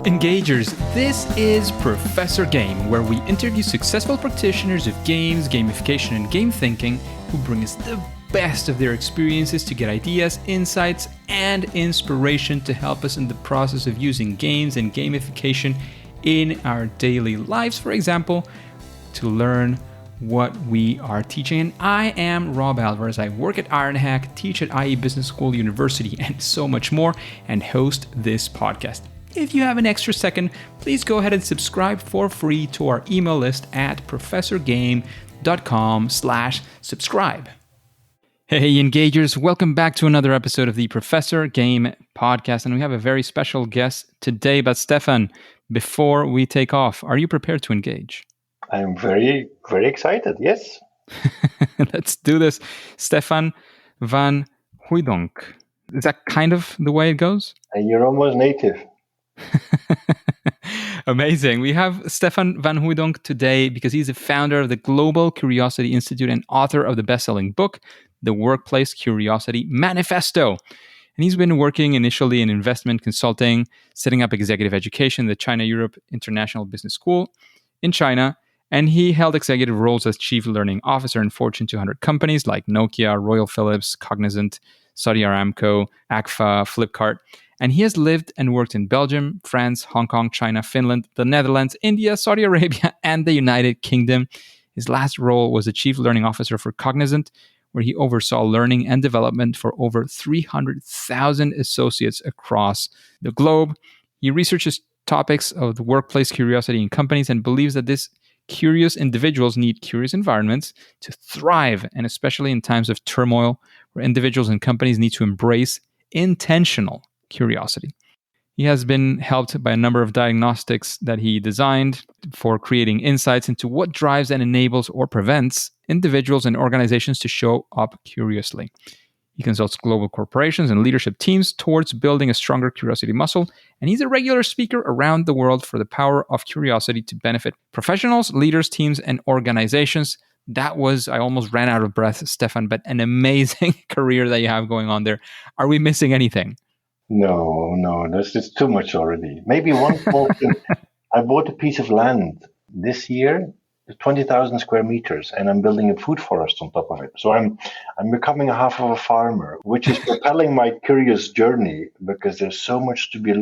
Engagers, this is Professor Game, where we interview successful practitioners of games, gamification, and game thinking who bring us the best of their experiences to get ideas, insights, and inspiration to help us in the process of using games and gamification in our daily lives, for example, to learn what we are teaching. And I am Rob Alvarez. I work at Ironhack, teach at IE Business School University, and so much more, and host this podcast. If you have an extra second, please go ahead and subscribe for free to our email list at professorgame.com/subscribe. Hey, Engagers, welcome back to another episode of the Professor Game podcast. And we have a very special guest today, but Stefan, before we take off, are you prepared to engage? I'm very, very excited, yes. Let's do this. Stefaan van Hooydonk. Is that kind of the way it goes? And you're almost native. Amazing. We have Stefaan van Hooydonk today because he's the founder of the Global Curiosity Institute and author of the best-selling book, The Workplace Curiosity Manifesto. And he's been working initially in investment consulting, setting up executive education, the China-Europe International Business School in China. And he held executive roles as chief learning officer in Fortune 200 companies like Nokia, Royal Philips, Cognizant, Saudi Aramco, Agfa, Flipkart. And he has lived and worked in Belgium, France, Hong Kong, China, Finland, the Netherlands, India, Saudi Arabia, and the United Kingdom. His last role was the chief learning officer for Cognizant, where he oversaw learning and development for over 300,000 associates across the globe. He researches topics of the workplace curiosity in companies and believes that these curious individuals need curious environments to thrive, and especially in times of turmoil, where individuals and companies need to embrace intentional curiosity. He has been helped by a number of diagnostics that he designed for creating insights into what drives and enables or prevents individuals and organizations to show up curiously. He consults global corporations and leadership teams towards building a stronger curiosity muscle, and he's a regular speaker around the world for the power of curiosity to benefit professionals, leaders, teams, and organizations. That was, I almost ran out of breath, Stefan, but an amazing career that you have going on there. Are we missing anything? No, that's just too much already. Maybe one small thing. I bought a piece of land this year, 20,000 square meters, and I'm building a food forest on top of it. So I'm becoming a half of a farmer, which is propelling my curious journey because there's so much to be.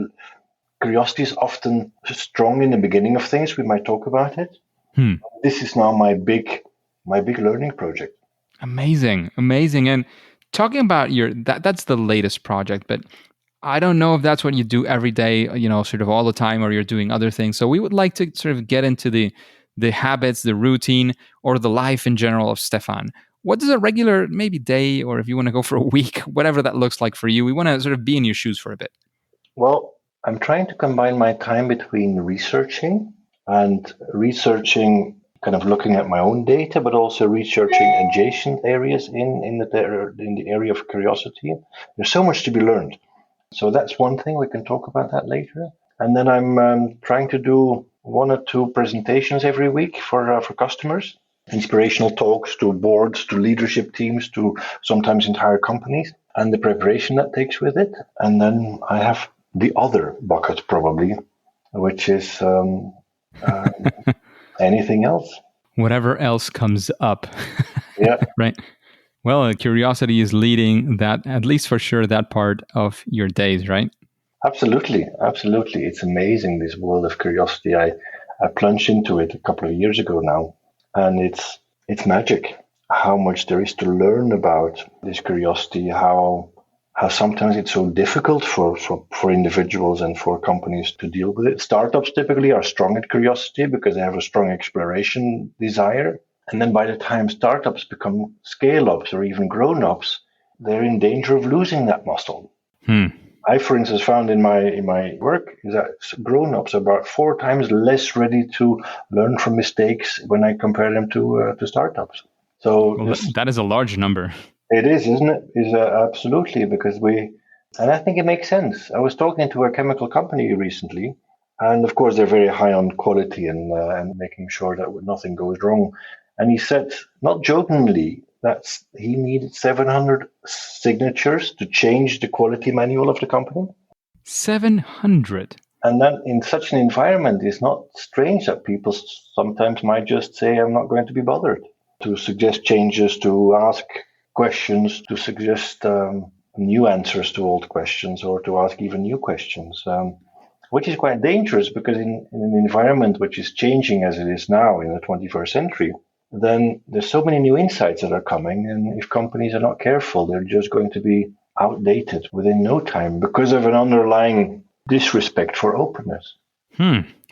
Curiosity is often strong in the beginning of things. We might talk about it. This is now my big learning project. Amazing. And talking about that's the latest project, but I don't know if that's what you do every day, sort of all the time, or you're doing other things. So we would like to sort of get into the habits, the routine, or the life in general of Stefan. What does a regular, maybe day, or if you want to go for a week, whatever that looks like for you, we want to sort of be in your shoes for a bit. Well, I'm trying to combine my time between researching, kind of looking at my own data, but also researching adjacent areas in the area of curiosity. There's so much to be learned. So that's one thing. We can talk about that later. And then I'm trying to do 1 or 2 presentations every week for customers, inspirational talks to boards, to leadership teams, to sometimes entire companies, and the preparation that takes with it. And then I have the other bucket probably, which is anything else. Whatever else comes up. Yeah. Right. Well, curiosity is leading that, at least for sure, that part of your days, right? Absolutely. It's amazing, this world of curiosity. I plunged into it a couple of years ago now, and it's magic how much there is to learn about this curiosity, how sometimes it's so difficult for individuals and for companies to deal with it. Startups typically are strong at curiosity because they have a strong exploration desire. And then by the time startups become scale-ups or even grown-ups, they're in danger of losing that muscle. I, for instance, found in my work is that grown-ups are about 4 times less ready to learn from mistakes when I compare them to startups. So that is a large number. It is, isn't it? Absolutely, because and I think it makes sense. I was talking to a chemical company recently, and of course they're very high on quality and making sure that nothing goes wrong. And he said, not jokingly, that he needed 700 signatures to change the quality manual of the company. 700? And then in such an environment, it's not strange that people sometimes might just say, I'm not going to be bothered, to suggest changes, to ask questions, to suggest new answers to old questions, or to ask even new questions, which is quite dangerous because in an environment which is changing as it is now in the 21st century, then there's so many new insights that are coming. And if companies are not careful, they're just going to be outdated within no time because of an underlying disrespect for openness.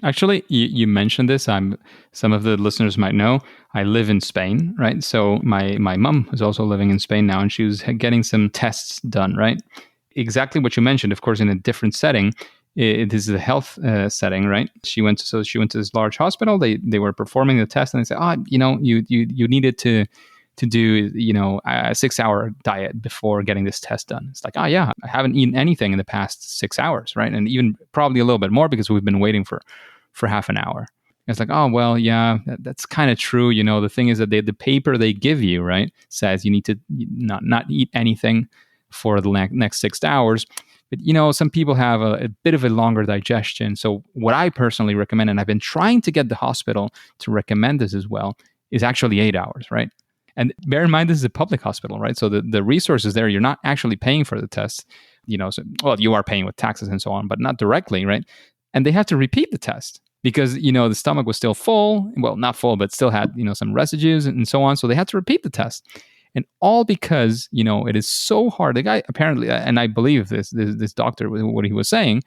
Actually, you mentioned this. Some of the listeners might know I live in Spain, right? So my mom is also living in Spain now, and she was getting some tests done, right? Exactly what you mentioned, of course, in a different setting. It is a health setting, right? She went to this large hospital. They were performing the test, and they said, you needed to do a 6-hour diet before getting this test done. It's like, yeah, I haven't eaten anything in the past 6 hours, right? And even probably a little bit more because we've been waiting for half an hour. It's like, oh well, yeah, that's kind of true. The thing is that the paper they give you, right, says you need to not eat anything for the next 6 hours. But some people have a bit of a longer digestion. So what I personally recommend, and I've been trying to get the hospital to recommend this as well, is actually 8 hours, right? And bear in mind, this is a public hospital, right? So the resources there, you're not actually paying for the test. You are paying with taxes and so on, but not directly, right? And they have to repeat the test because, the stomach was still full. Well, not full, but still had, some residues and so on. So they had to repeat the test. And all because, it is so hard. The guy apparently, and I believe this doctor, what he was saying,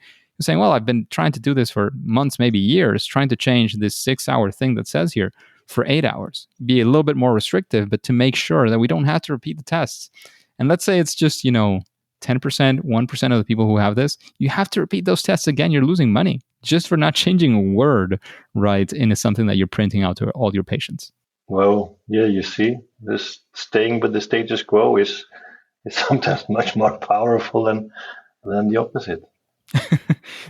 well, I've been trying to do this for months, maybe years, trying to change this 6-hour thing that says here for 8 hours, be a little bit more restrictive, but to make sure that we don't have to repeat the tests. And let's say it's just, 10%, 1% of the people who have this, you have to repeat those tests again. You're losing money just for not changing a word, right, into something that you're printing out to all your patients. Well, yeah, you see, this staying with the status quo is sometimes much more powerful than the opposite.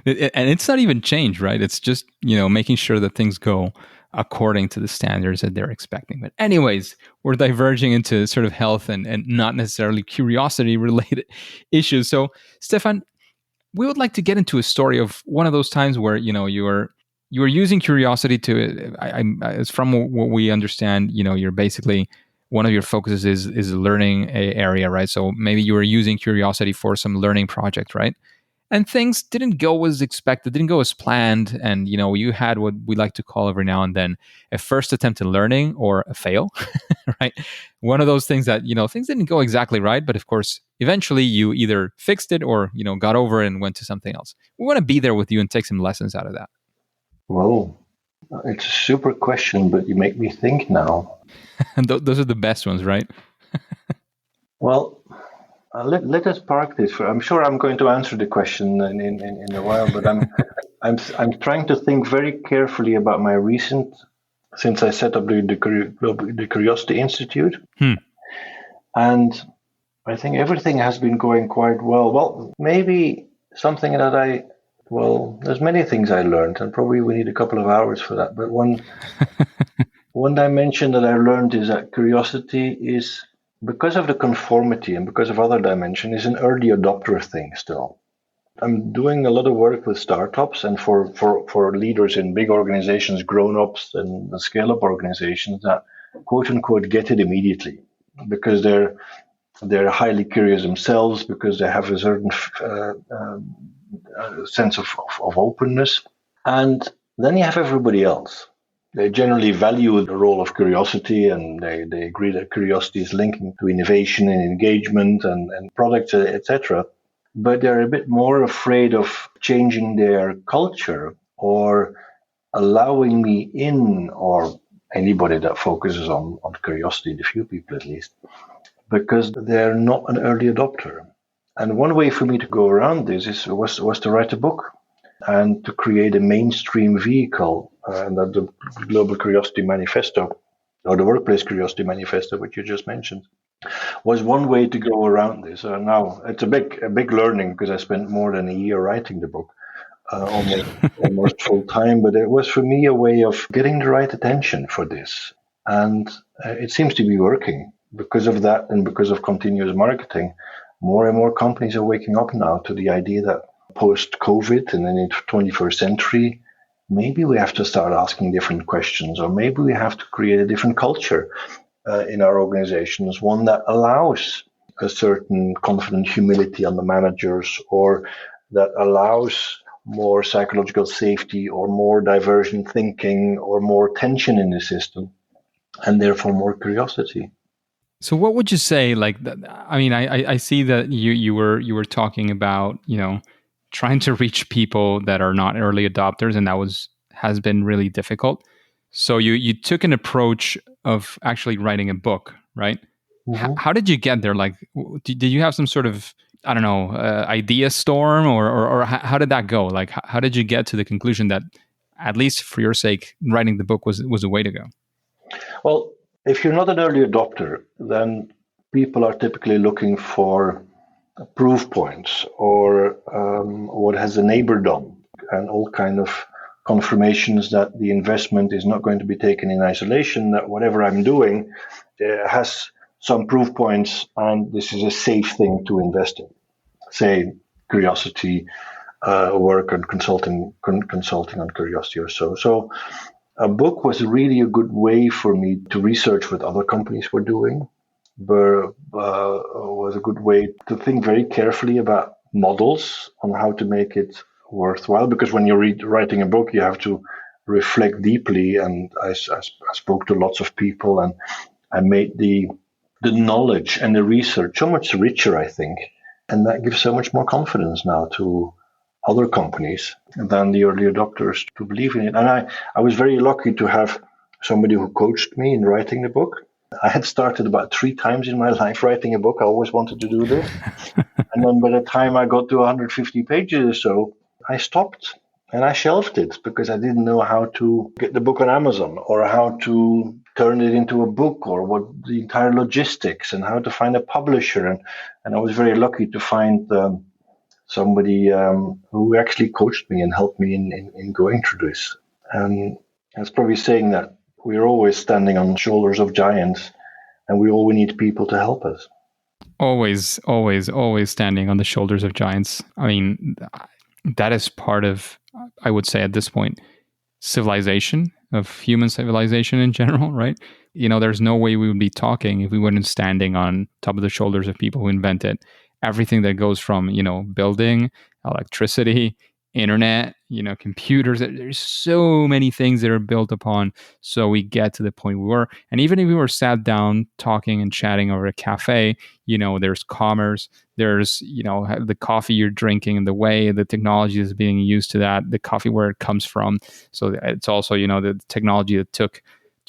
And it's not even change, right? It's just, making sure that things go according to the standards that they're expecting. But anyways, we're diverging into sort of health and not necessarily curiosity related issues. So Stefan, we would like to get into a story of one of those times where, you were using curiosity to, it's from what we understand, you're basically, one of your focuses is a learning area, right? So maybe you were using curiosity for some learning project, right? And things didn't go as expected, didn't go as planned. And, you had what we like to call every now and then a first attempt at learning or a fail, right? One of those things that, things didn't go exactly right. But of course, eventually you either fixed it or, got over it and went to something else. We want to be there with you and take some lessons out of that. Well, it's a super question, but you make me think now. And those are the best ones, right? Well, let us park this. I'm sure I'm going to answer the question in a while, but I'm trying to think very carefully about my recent, since I set up the Curiosity Institute, and I think everything has been going quite well. Well, maybe something that there's many things I learned, and probably we need a couple of hours for that. But one dimension that I learned is that curiosity is, because of the conformity and because of other dimension, is an early adopter thing still. I'm doing a lot of work with startups and for leaders in big organizations, grown-ups and scale-up organizations that quote unquote get it immediately because they're highly curious themselves, because they have a certain sense of openness. And then you have everybody else. They generally value the role of curiosity, and they agree that curiosity is linking to innovation and engagement and products, etc. But they're a bit more afraid of changing their culture or allowing me in, or anybody that focuses on curiosity, the few people at least, because they're not an early adopter. And one way for me to go around this was to write a book and to create a mainstream vehicle, and that the Global Curiosity Manifesto, or the Workplace Curiosity Manifesto, which you just mentioned, was one way to go around this. Now it's a big learning, because I spent more than a year writing the book, almost full time. But it was for me a way of getting the right attention for this, and it seems to be working. Because of that, and because of continuous marketing, more and more companies are waking up now to the idea that post-COVID and then into 21st century, maybe we have to start asking different questions, or maybe we have to create a different culture in our organizations, one that allows a certain confident humility on the managers, or that allows more psychological safety, or more divergent thinking, or more tension in the system, and therefore more curiosity. So what would you say, I mean, I see that you were talking about, trying to reach people that are not early adopters, and has been really difficult. So you took an approach of actually writing a book, right? Mm-hmm. How did you get there? Like, did you have some sort of, I don't know, idea storm, or how did that go? Like, how did you get to the conclusion that, at least for your sake, writing the book was the way to go? Well, if you're not an early adopter, then people are typically looking for proof points, or what has the neighbor done, and all kind of confirmations that the investment is not going to be taken in isolation, that whatever I'm doing has some proof points, and this is a safe thing to invest in. Say, curiosity work and consulting on curiosity or so. So a book was really a good way for me to research what other companies were doing, but was a good way to think very carefully about models on how to make it worthwhile. Because when you're writing a book, you have to reflect deeply. And I spoke to lots of people, and I made the knowledge and the research so much richer, I think. And that gives so much more confidence now to other companies than the early adopters to believe in it. And I was very lucky to have somebody who coached me in writing the book. I had started about 3 times in my life writing a book. I always wanted to do this. And then by the time I got to 150 pages or so, I stopped and I shelved it, because I didn't know how to get the book on Amazon, or how to turn it into a book, or what the entire logistics, and how to find a publisher. And I was very lucky to find somebody who actually coached me and helped me in going through this. And that's probably saying that we're always standing on the shoulders of giants, and we always need people to help us. Always standing on the shoulders of giants. I mean, that is part of, I would say at this point, civilization, of human civilization in general, right? There's no way we would be talking if we weren't standing on top of the shoulders of people who invented everything that goes from, building, electricity, internet, computers. There's so many things that are built upon, so we get to the point we were. And even if we were sat down talking and chatting over a cafe, there's commerce, there's, the coffee you're drinking and the way the technology is being used to that, the coffee, where it comes from. So it's also, the technology that took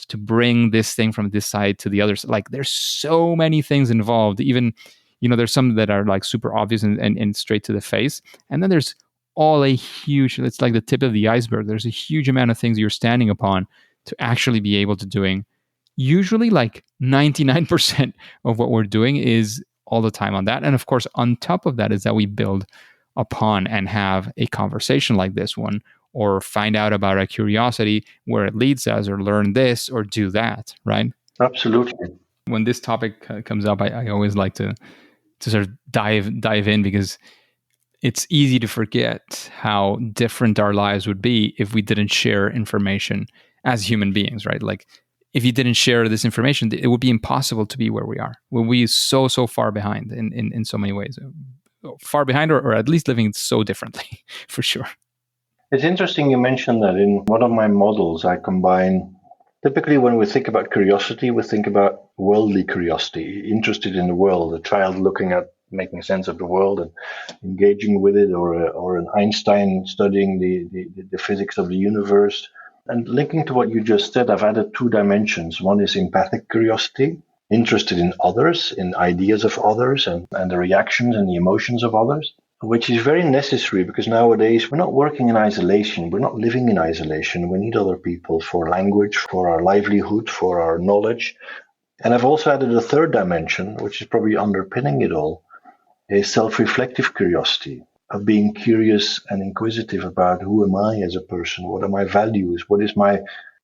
to bring this thing from this side to the other. Like, there's so many things involved. Even, there's some that are like super obvious and straight to the face. And then there's it's like the tip of the iceberg. There's a huge amount of things you're standing upon to actually be able to doing. Usually like 99% of what we're doing is all the time on that. And of course, on top of that is that we build upon and have a conversation like this one, or find out about a curiosity where it leads us, or learn this or do that, right? Absolutely. When this topic comes up, I always like to sort of dive in, because it's easy to forget how different our lives would be if we didn't share information as human beings, right? Like, if you didn't share this information, it would be impossible to be where we are. We'll be so far behind in so many ways. Far behind, or at least living so differently, for sure. It's interesting you mentioned that. In one of my models, I combine, typically when we think about curiosity, we think about worldly curiosity, interested in the world, a child looking at, making sense of the world and engaging with it, or an Einstein studying the physics of the universe. And linking to what you just said, I've added 2 dimensions. One is empathic curiosity, interested in others, in ideas of others, and the reactions and the emotions of others, which is very necessary, because nowadays we're not working in isolation. We're not living in isolation. We need other people for language, for our livelihood, for our knowledge. And I've also added a 3rd dimension, which is probably underpinning it all, a self-reflective curiosity, of being curious and inquisitive about who am I as a person, what are my values, what is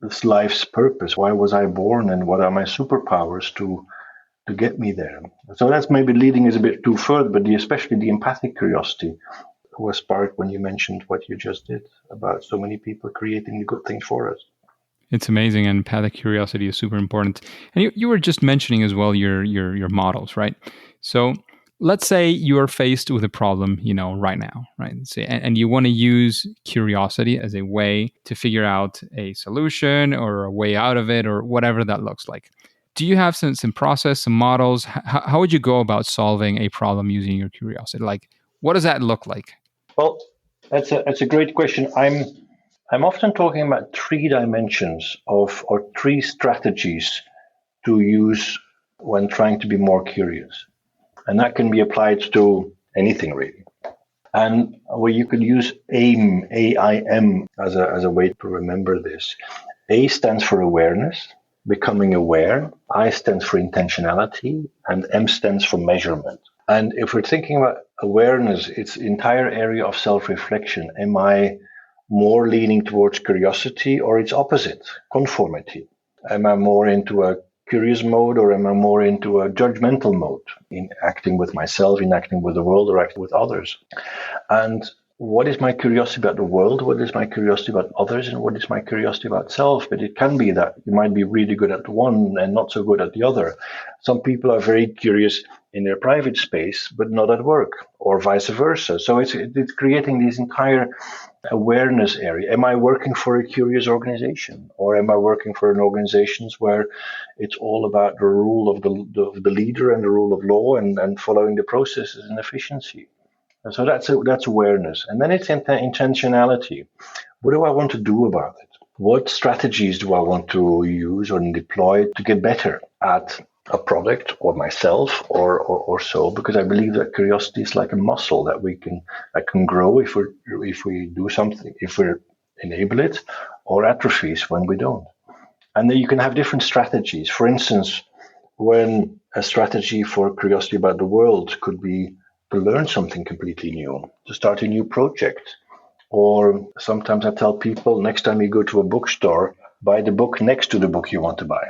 this life's purpose, why was I born, and what are my superpowers to get me there. So that's maybe leading us a bit too further, but especially the empathic curiosity, was sparked when you mentioned what you just did about so many people creating the good things for us. It's amazing, and empathic curiosity is super important. And you were just mentioning as well your models, right? So let's say you are faced with a problem, right now, right? And you want to use curiosity as a way to figure out a solution or a way out of it, or whatever that looks like. Do you have some process, some models? How would you go about solving a problem using your curiosity? Like, what does that look like? Well, that's a great question. I'm often talking about three dimensions or three strategies to use when trying to be more curious. And that can be applied to anything really. And where you could use AIM, AIM as a way to remember this. A stands for awareness, becoming aware. I stands for intentionality, and M stands for measurement. And if we're thinking about awareness, it's the entire area of self-reflection. Am I more leaning towards curiosity or its opposite, conformity? Am I more into a curious mode or am I more into a judgmental mode in acting with myself, in acting with the world, or acting with others? And what is my curiosity about the world? What is my curiosity about others? And what is my curiosity about self? But it can be that you might be really good at one and not so good at the other. Some people are very curious in their private space, but not at work, or vice versa. So it's creating this entire awareness area. Am I working for a curious organization, or am I working for an organization where it's all about the rule of the leader and the rule of law and following the processes and efficiency? And so that's awareness. And then it's intentionality. What do I want to do about it? What strategies do I want to use or deploy to get better at a product or myself or so? Because I believe that curiosity is like a muscle that can grow if we do something, if we enable it, or atrophies when we don't. And then you can have different strategies. For instance, when a strategy for curiosity about the world could be to learn something completely new, to start a new project. Or sometimes I tell people, next time you go to a bookstore, buy the book next to the book you want to buy.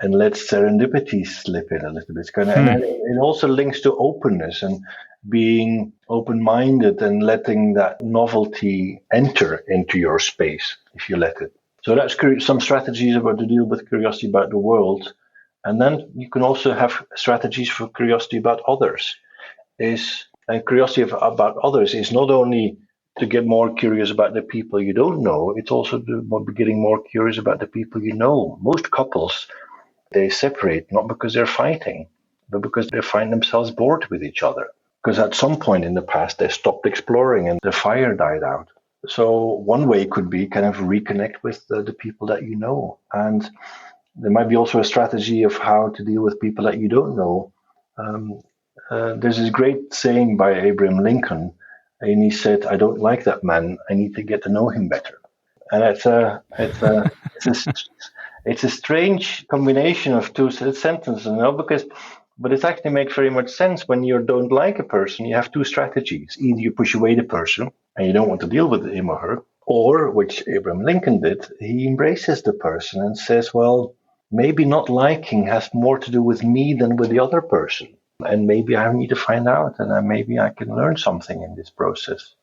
And let serendipity slip in a little bit. And it also links to openness and being open-minded and letting that novelty enter into your space if you let it. So that's some strategies about to deal with curiosity about the world. And then you can also have strategies for curiosity about others. And curiosity about others is not only to get more curious about the people you don't know, it's also getting more curious about the people you know. Most couples, they separate not because they're fighting, but because they find themselves bored with each other. Because at some point in the past, they stopped exploring and the fire died out. So one way could be kind of reconnect with the people that you know. And there might be also a strategy of how to deal with people that you don't know. There's this great saying by Abraham Lincoln, and he said, "I don't like that man. I need to get to know him better." And it's a strange combination of two sentences, but it actually makes very much sense. When you don't like a person, you have two strategies: either you push away the person and you don't want to deal with him or her, or which Abraham Lincoln did, he embraces the person and says, "Well, maybe not liking has more to do with me than with the other person. And maybe I need to find out, and maybe I can learn something in this process."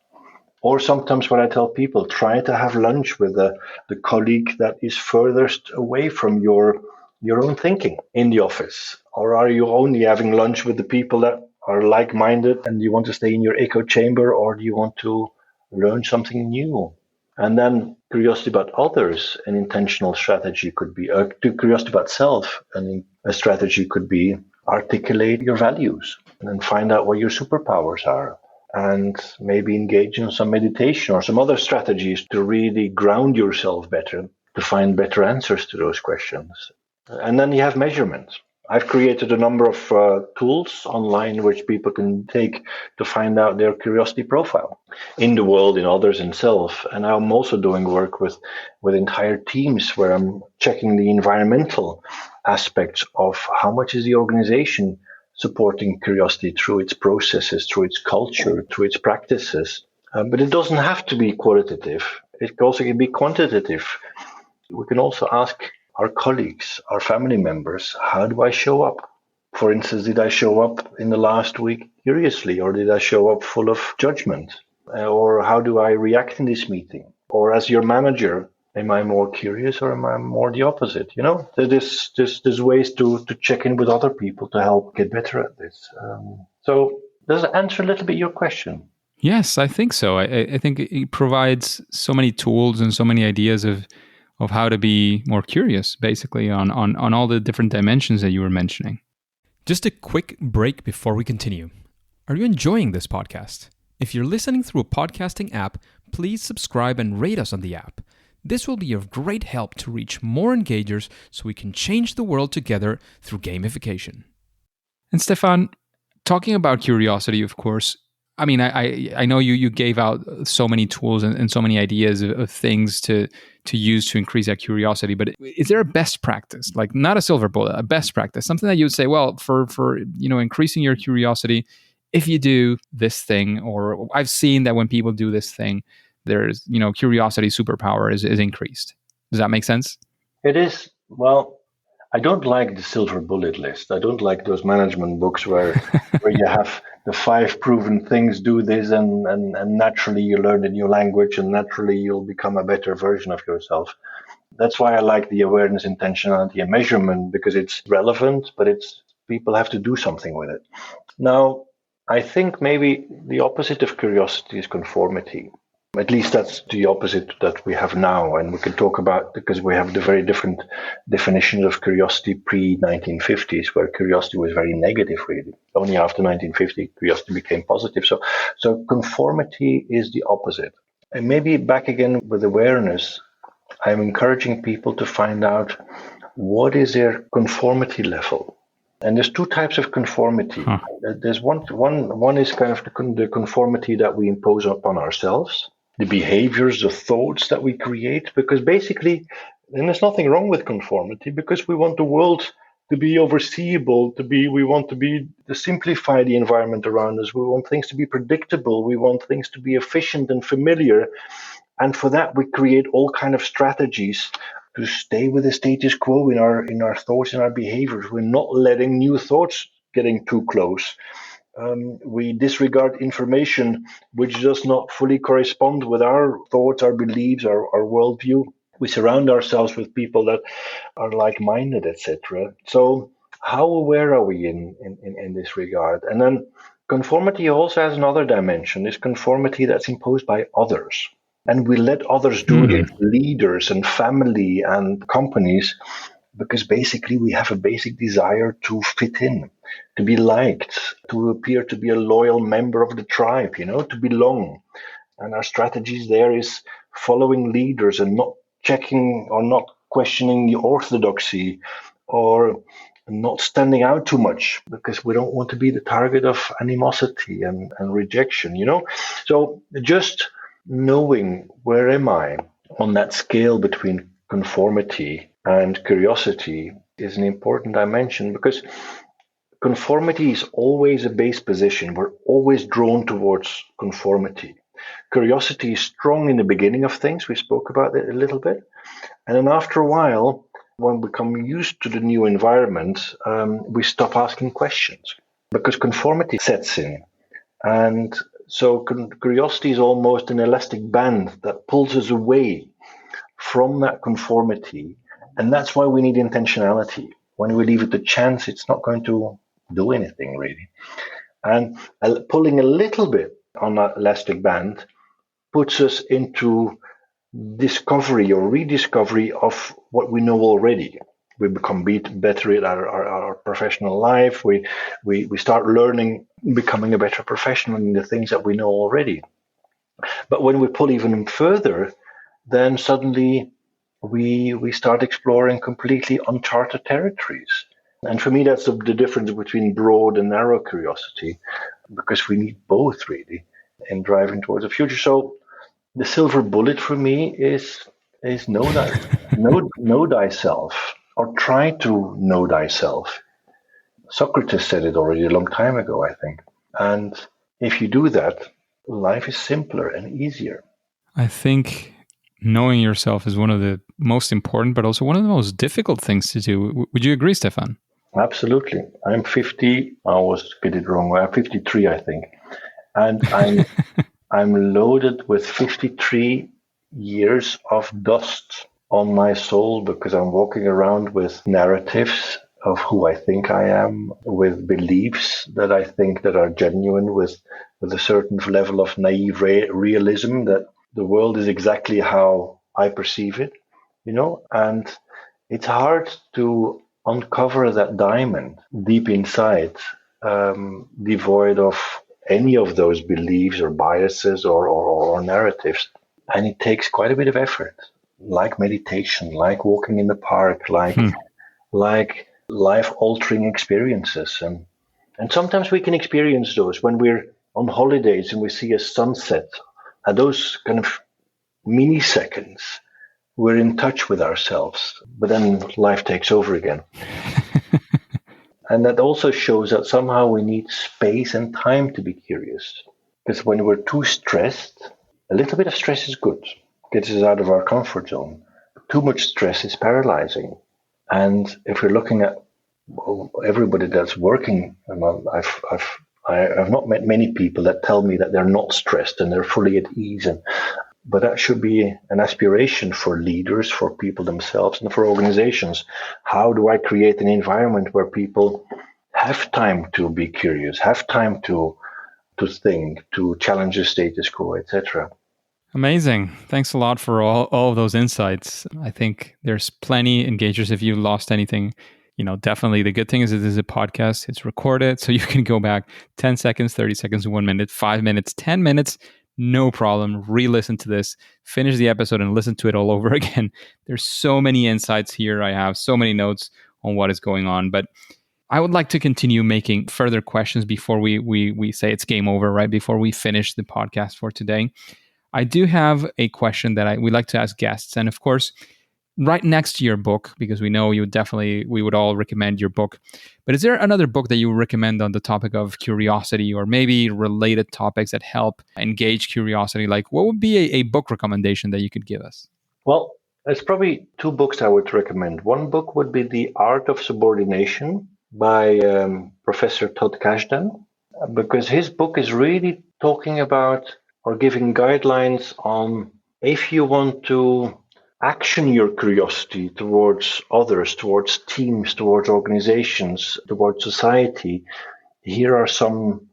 Or sometimes what I tell people, try to have lunch with the colleague that is furthest away from your own thinking in the office. Or are you only having lunch with the people that are like-minded and you want to stay in your echo chamber, or do you want to learn something new? And then curiosity about others, an intentional strategy could be, curiosity about self, and a strategy could be articulate your values and find out what your superpowers are, and maybe engage in some meditation or some other strategies to really ground yourself better, to find better answers to those questions. And then you have measurement. I've created a number of tools online which people can take to find out their curiosity profile in the world, in others, and self. And I'm also doing work with entire teams where I'm checking the environmental aspects of how much is the organization supporting curiosity through its processes, through its culture, through its practices. But it doesn't have to be qualitative. It also can be quantitative. We can also ask our colleagues, our family members, how do I show up? For instance, did I show up in the last week curiously, or did I show up full of judgment? Or how do I react in this meeting? Or as your manager, am I more curious or am I more the opposite? There's ways to check in with other people to help get better at this. So does that answer a little bit your question? Yes, I think so. I think it provides so many tools and so many ideas of how to be more curious, basically, on all the different dimensions that you were mentioning. Just a quick break before we continue. Are you enjoying this podcast? If you're listening through a podcasting app, please subscribe and rate us on the app. This will be of great help to reach more engagers so we can change the world together through gamification. And Stefan, talking about curiosity, of course, I mean, I know you gave out so many tools and so many ideas of things to use to increase that curiosity. But is there a best practice, like not a silver bullet, a best practice, something that you would say, well, for increasing your curiosity, if you do this thing, or I've seen that when people do this thing, there's curiosity superpower is increased. Does that make sense? It is. Well, I don't like the silver bullet list. I don't like those management books where you have the 5 proven things, do this, and naturally you learn a new language and naturally you'll become a better version of yourself. That's why I like the awareness, intentionality, and measurement, because it's relevant, but people have to do something with it. Now, I think maybe the opposite of curiosity is conformity. At least that's the opposite that we have now. And we can talk about, because we have the very different definitions of curiosity pre-1950s, where curiosity was very negative, really. Only after 1950, curiosity became positive. So conformity is the opposite. And maybe back again with awareness, I'm encouraging people to find out what is their conformity level. And there's 2 types of conformity. There's one is kind of the conformity that we impose upon ourselves, the behaviors, the thoughts that we create, because basically, and there's nothing wrong with conformity, because we want the world to be overseeable, we want to simplify the environment around us. We want things to be predictable. We want things to be efficient and familiar. And for that, we create all kind of strategies to stay with the status quo in our thoughts and our behaviors. We're not letting new thoughts getting too close. We disregard information which does not fully correspond with our thoughts, our beliefs, our worldview. We surround ourselves with people that are like-minded, etc. So how aware are we in this regard? And then conformity also has another dimension, this conformity that's imposed by others. And we let others do it, leaders and family and companies, because basically we have a basic desire to fit in, to be liked, to appear to be a loyal member of the tribe, to belong. And our strategies there is following leaders and not checking or not questioning the orthodoxy, or not standing out too much, because we don't want to be the target of animosity and rejection, So just knowing where am I on that scale between conformity and curiosity is an important dimension, because conformity is always a base position. We're always drawn towards conformity. Curiosity is strong in the beginning of things. We spoke about it a little bit. And then after a while, when we become used to the new environment, we stop asking questions because conformity sets in. And so curiosity is almost an elastic band that pulls us away from that conformity. And that's why we need intentionality. When we leave it to chance, it's not going to do anything, really. And pulling a little bit on that elastic band puts us into discovery or rediscovery of what we know already. We become better at our professional life. We start learning, becoming a better professional in the things that we know already. But when we pull even further, then suddenly we start exploring completely uncharted territories. And for me, that's the difference between broad and narrow curiosity, because we need both, really, in driving towards the future. So the silver bullet for me is know thyself, or try to know thyself. Socrates said it already a long time ago, I think. And if you do that, life is simpler and easier. I think knowing yourself is one of the most important, but also one of the most difficult things to do. Would you agree, Stefan? Absolutely. I'm 50. I always get it wrong. I'm 53, I think. And I'm loaded with 53 years of dust on my soul because I'm walking around with narratives of who I think I am, with beliefs that I think that are genuine, with a certain level of naive realism that the world is exactly how I perceive it, and it's hard to uncover that diamond deep inside, devoid of any of those beliefs or biases or narratives. And it takes quite a bit of effort, like meditation, like walking in the park, like life altering experiences. And sometimes we can experience those when we're on holidays and we see a sunset. At those kind of milliseconds, we're in touch with ourselves, but then life takes over again. And that also shows that somehow we need space and time to be curious. Because when we're too stressed, a little bit of stress is good, gets us out of our comfort zone. Too much stress is paralyzing. And if we're looking at everybody that's working, I've not met many people that tell me that they're not stressed and they're fully at ease. But that should be an aspiration for leaders, for people themselves, and for organizations. How do I create an environment where people have time to be curious, have time to think, to challenge the status quo, etc.? Amazing. Thanks a lot for all of those insights. I think there's plenty engagers. If you lost anything, definitely the good thing is it is a podcast. It's recorded, so you can go back 10 seconds, 30 seconds, 1 minute, 5 minutes, 10 minutes. No problem. Re-listen to this, finish the episode and listen to it all over again. There's so many insights here. I have so many notes on what is going on, but I would like to continue making further questions before we say it's game over, right? Before we finish the podcast for today. I do have a question that we like to ask guests. And of course, right next to your book, because we know we would all recommend your book. But is there another book that you would recommend on the topic of curiosity or maybe related topics that help engage curiosity? Like what would be a book recommendation that you could give us? Well, there's probably two books I would recommend. One book would be The Art of Subordination by Professor Todd Kashdan, because his book is really talking about or giving guidelines on if you want to action your curiosity towards others, towards teams, towards organizations, towards society, here are some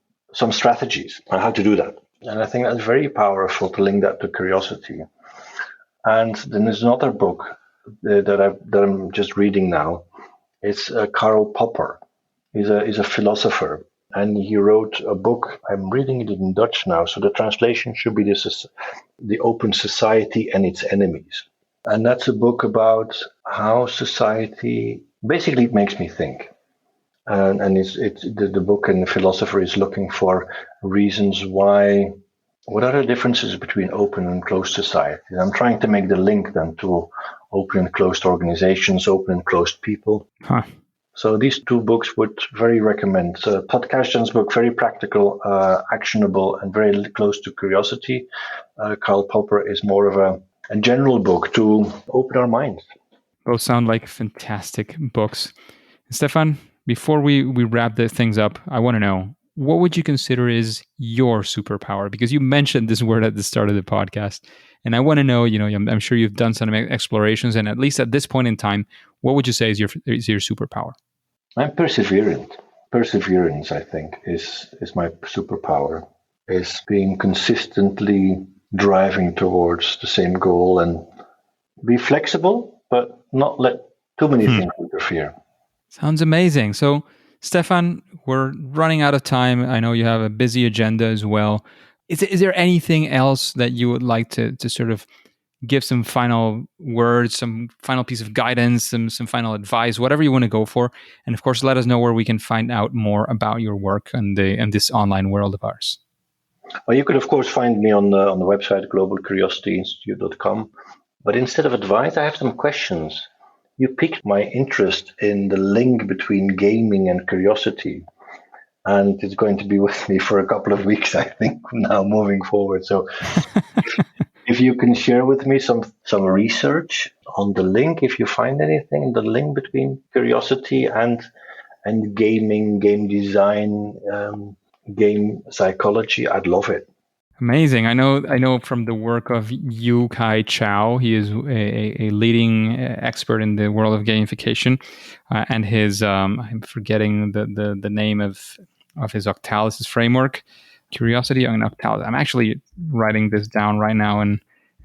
strategies on how to do that. And I think that's very powerful to link that to curiosity. And then there's another book that I'm just reading now. It's Karl Popper. He's a philosopher, and he wrote a book. I'm reading it in Dutch now, so the translation should be The Open Society and Its Enemies. And that's a book about how society, basically it makes me think. And the book and the philosopher is looking for reasons why, what are the differences between open and closed societies? I'm trying to make the link then to open and closed organizations, open and closed people. Huh. So these two books would very recommend. So Todd Kashdan's book, very practical, actionable, and very close to curiosity. Karl Popper is more of a general book to open our minds. Both sound like fantastic books. Stefaan, before we wrap the things up, I want to know, what would you consider is your superpower? Because you mentioned this word at the start of the podcast. And I want to know, I'm sure you've done some explorations, and at least at this point in time, what would you say is your superpower? I'm perseverant. Perseverance, I think, is my superpower, is being consistently driving towards the same goal and be flexible, but not let too many things interfere. Sounds amazing. So, Stefaan, we're running out of time. I know you have a busy agenda as well. Is there anything else that you would like to sort of give some final words, some final piece of guidance, some final advice, whatever you want to go for? And of course, let us know where we can find out more about your work in this online world of ours. Well, you could, of course, find me on the website, globalcuriosityinstitute.com. But instead of advice, I have some questions. You piqued my interest in the link between gaming and curiosity. And it's going to be with me for a couple of weeks, I think, now moving forward. So if you can share with me some research on the link, if you find anything, the link between curiosity and gaming, game design, game psychology, I'd love it. Amazing. I know from the work of Yu Kai Chao. He is a leading expert in the world of gamification, and his I'm forgetting the name of his Octalysis framework, Curiosity on Octalysis. I'm actually writing this down right now in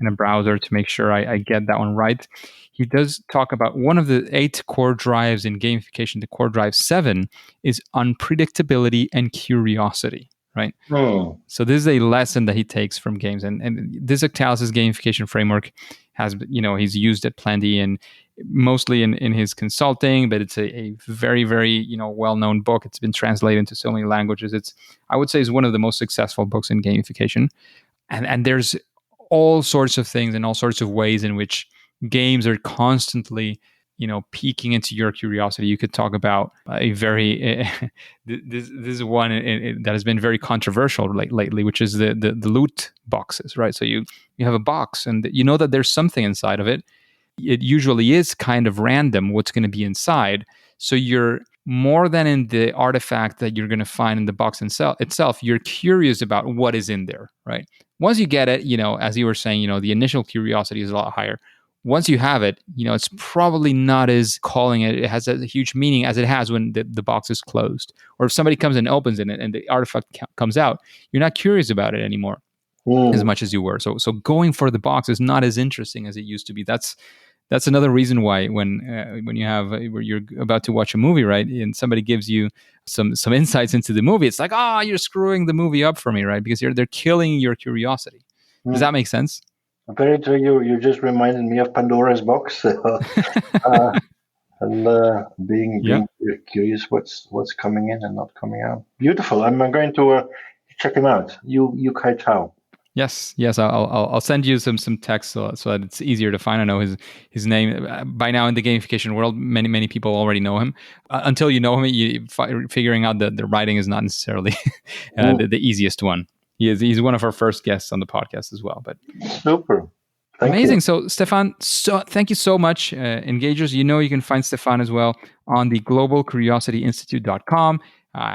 a browser to make sure I get that one right. He does talk about one of the 8 core drives in gamification. The core drive 7 is unpredictability and curiosity, right? Hmm. So this is a lesson that he takes from games, and this Octalysis gamification framework has, he's used it plenty and mostly in his consulting, but it's a very, very, well-known book. It's been translated into so many languages. I would say, is one of the most successful books in gamification. And there's all sorts of things and all sorts of ways in which games are constantly peeking into your curiosity. You could talk about a very this is one that has been very controversial lately, which is the loot boxes, right? So you have a box and you know that there's something inside of it. It usually is kind of random what's going to be inside. So you're more than in the artifact that you're going to find in the box itself, you're curious about what is in there, right? Once you get it, as you were saying, the initial curiosity is a lot higher. Once you have it, it's probably not as calling it has a huge meaning as it has when the box is closed. Or if somebody comes and opens it and the artifact comes out, you're not curious about it anymore as much as you were. So going for the box is not as interesting as it used to be. That's another reason why when where you're about to watch a movie, right, and somebody gives you some insights into the movie, it's like, you're screwing the movie up for me, right? Because they're killing your curiosity. Does that make sense? Very true. You just reminded me of Pandora's box, and being curious what's coming in and not coming out. Beautiful. I'm going to check him out. Yu Kai Chao. Yes. I'll send you some text so that it's easier to find. I know his name by now in the gamification world. Many people already know him. Until you know him, figuring out the writing is not necessarily the easiest one. He's one of our first guests on the podcast as well. But super. Amazing. So Stefaan, thank you so much. Engagers, you can find Stefaan as well on the globalcuriosityinstitute.com.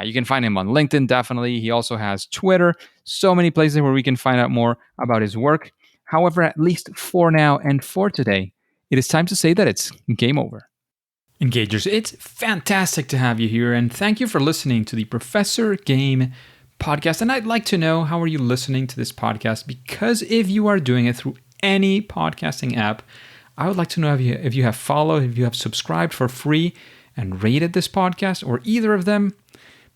You can find him on LinkedIn, definitely. He also has Twitter. So many places where we can find out more about his work. However, at least for now and for today, it is time to say that it's game over. Engagers, it's fantastic to have you here, and thank you for listening to the Professor Game podcast. And I'd like to know, how are you listening to this podcast? Because if you are doing it through any podcasting app, I would like to know if you have followed, if you have subscribed for free and rated this podcast, or either of them.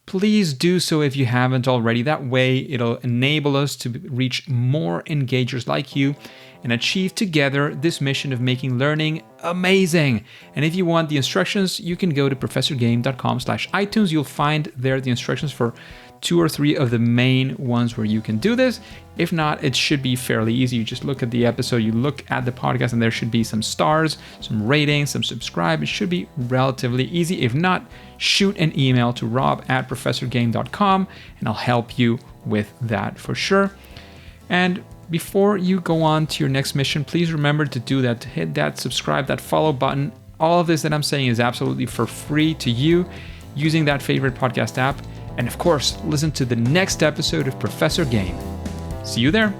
Please do so if you haven't already. That way, it'll enable us to reach more engagers like you and achieve together this mission of making learning amazing. And if you want the instructions, you can go to professorgame.com/iTunes. You'll find there the instructions for 2 or 3 of the main ones where you can do this. If not, it should be fairly easy. You just look at the episode, you look at the podcast, and there should be some stars, some ratings, some subscribe. It should be relatively easy. If not, shoot an email to rob@professorgame.com and I'll help you with that for sure. And before you go on to your next mission, please remember to do that, to hit that subscribe, that follow button. All of this that I'm saying is absolutely for free to you using that favorite podcast app. And of course, listen to the next episode of Professor Game. See you there.